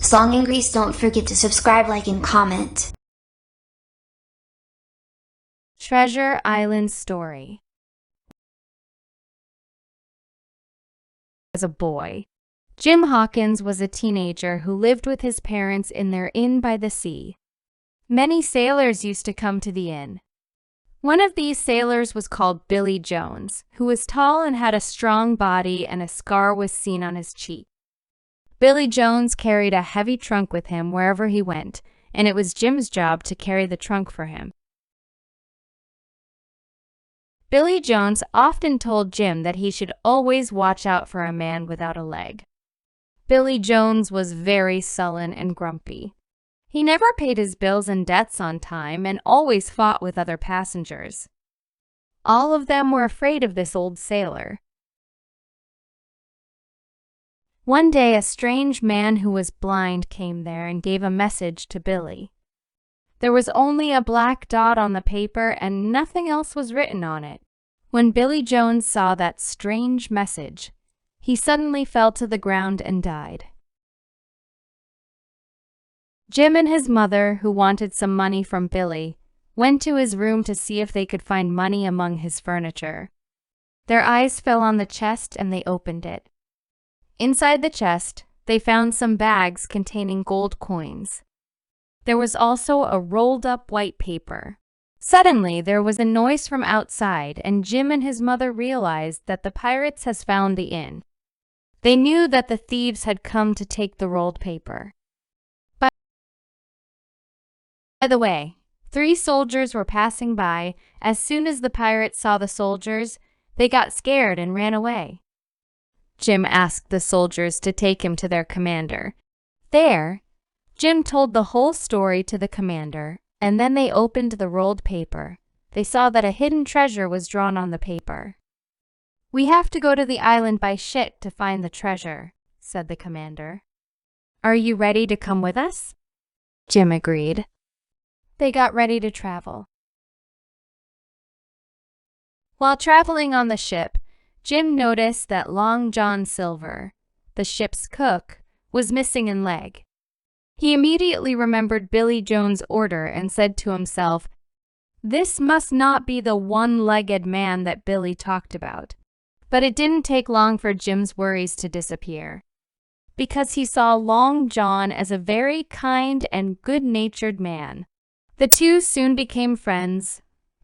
Song and Grease, don't forget to subscribe, like, and comment. Treasure Island Story. As a boy, Jim Hawkins was a teenager who lived with his parents in their inn by the sea. Many sailors used to come to the inn. One of these sailors was called Billy Jones, who was tall and had a strong body, and a scar was seen on his cheek. Billy Jones carried a heavy trunk with him wherever he went, and it was Jim's job to carry the trunk for him. Billy Jones often told Jim that he should always watch out for a man without a leg. Billy Jones was very sullen and grumpy. He never paid his bills and debts on time and always fought with other passengers. All of them were afraid of this old sailor. One day, a strange man who was blind came there and gave a message to Billy. There was only a black dot on the paper and nothing else was written on it. When Billy Jones saw that strange message, he suddenly fell to the ground and died. Jim and his mother, who wanted some money from Billy, went to his room to see if they could find money among his furniture. Their eyes fell on the chest and they opened it. Inside the chest, they found some bags containing gold coins. There was also a rolled-up white paper. Suddenly, there was a noise from outside, and Jim and his mother realized that the pirates had found the inn. They knew that the thieves had come to take the rolled paper. By the way, 3 soldiers were passing by. As soon as the pirates saw the soldiers, they got scared and ran away. Jim asked the soldiers to take him to their commander. There, Jim told the whole story to the commander, and then they opened the rolled paper. They saw that a hidden treasure was drawn on the paper. "We have to go to the island by ship to find the treasure," said the commander. "Are you ready to come with us?" Jim agreed. They got ready to travel. While traveling on the ship, Jim noticed that Long John Silver, the ship's cook, was missing a leg. He immediately remembered Billy Jones' order and said to himself, "This must not be the one-legged man that Billy talked about." But it didn't take long for Jim's worries to disappear, because he saw Long John as a very kind and good-natured man. The two soon became friends,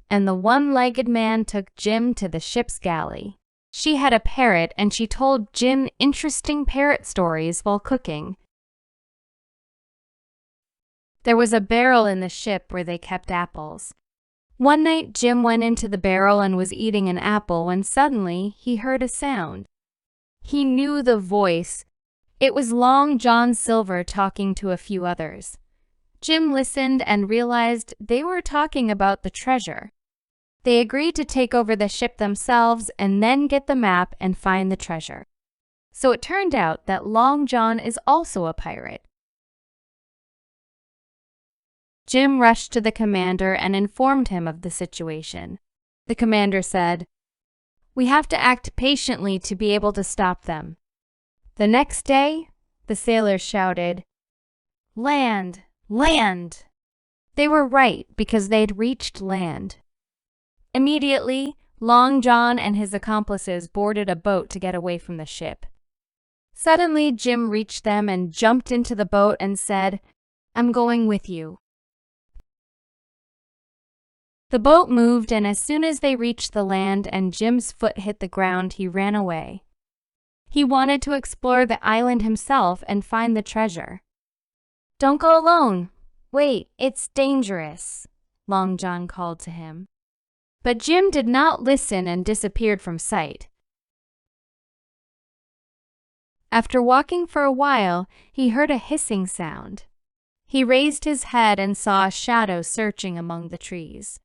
and the one-legged man took Jim to the ship's galley. She had a parrot, and she told Jim interesting parrot stories while cooking. There was a barrel in the ship where they kept apples. One night, Jim went into the barrel and was eating an apple when suddenly he heard a sound. He knew the voice. It was Long John Silver talking to a few others. Jim listened and realized they were talking about the treasure. They agreed to take over the ship themselves and then get the map and find the treasure. So it turned out that Long John is also a pirate. Jim rushed to the commander and informed him of the situation. The commander said, "We have to act patiently to be able to stop them." The next day, the sailors shouted, "Land! Land!" They were right because they'd reached land. Immediately, Long John and his accomplices boarded a boat to get away from the ship. Suddenly, Jim reached them and jumped into the boat and said, "I'm going with you." The boat moved, and as soon as they reached the land and Jim's foot hit the ground, he ran away. He wanted to explore the island himself and find the treasure. "Don't go alone. Wait, it's dangerous," Long John called to him. But Jim did not listen and disappeared from sight. After walking for a while, he heard a hissing sound. He raised his head and saw a shadow searching among the trees.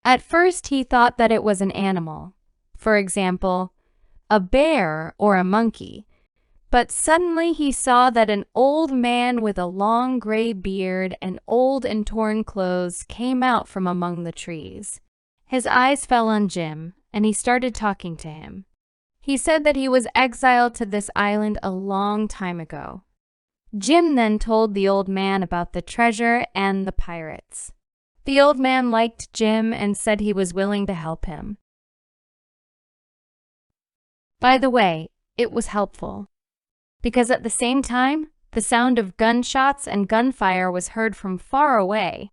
At first, he thought that it was an animal, for example, a bear or a monkey. But suddenly he saw that an old man with a long gray beard and old and torn clothes came out from among the trees. His eyes fell on Jim, and he started talking to him. He said that he was exiled to this island a long time ago. Jim then told the old man about the treasure and the pirates. The old man liked Jim and said he was willing to help him. By the way, it was helpful, because at the same time, the sound of gunshots and gunfire was heard from far away.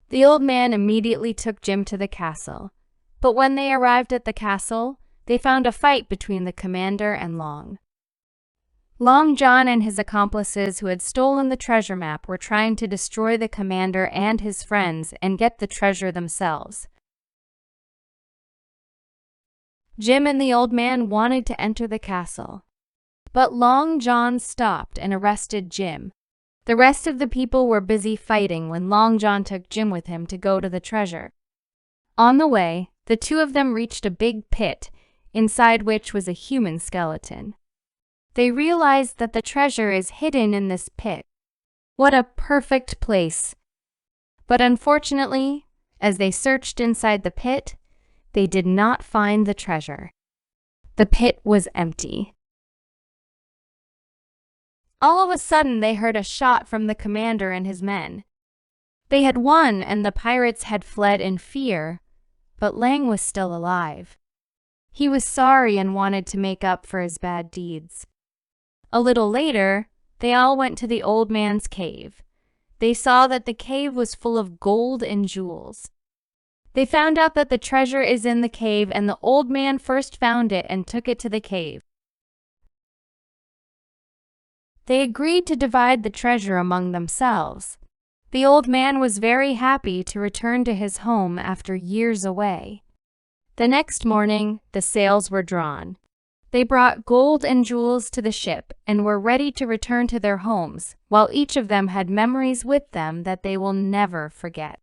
The old man immediately took Jim to the castle, but when they arrived at the castle, they found a fight between the commander and Long. Long John and his accomplices who had stolen the treasure map were trying to destroy the commander and his friends and get the treasure themselves. Jim and the old man wanted to enter the castle, but Long John stopped and arrested Jim. The rest of the people were busy fighting when Long John took Jim with him to go to the treasure. On the way, the two of them reached a big pit, inside which was a human skeleton. They realized that the treasure is hidden in this pit. What a perfect place! But unfortunately, as they searched inside the pit, they did not find the treasure. The pit was empty. All of a sudden, they heard a shot from the commander and his men. They had won and the pirates had fled in fear, but Lang was still alive. He was sorry and wanted to make up for his bad deeds. A little later, they all went to the old man's cave. They saw that the cave was full of gold and jewels. They found out that the treasure is in the cave, and the old man first found it and took it to the cave. They agreed to divide the treasure among themselves. The old man was very happy to return to his home after years away. The next morning, the sails were drawn. They brought gold and jewels to the ship and were ready to return to their homes, while each of them had memories with them that they will never forget.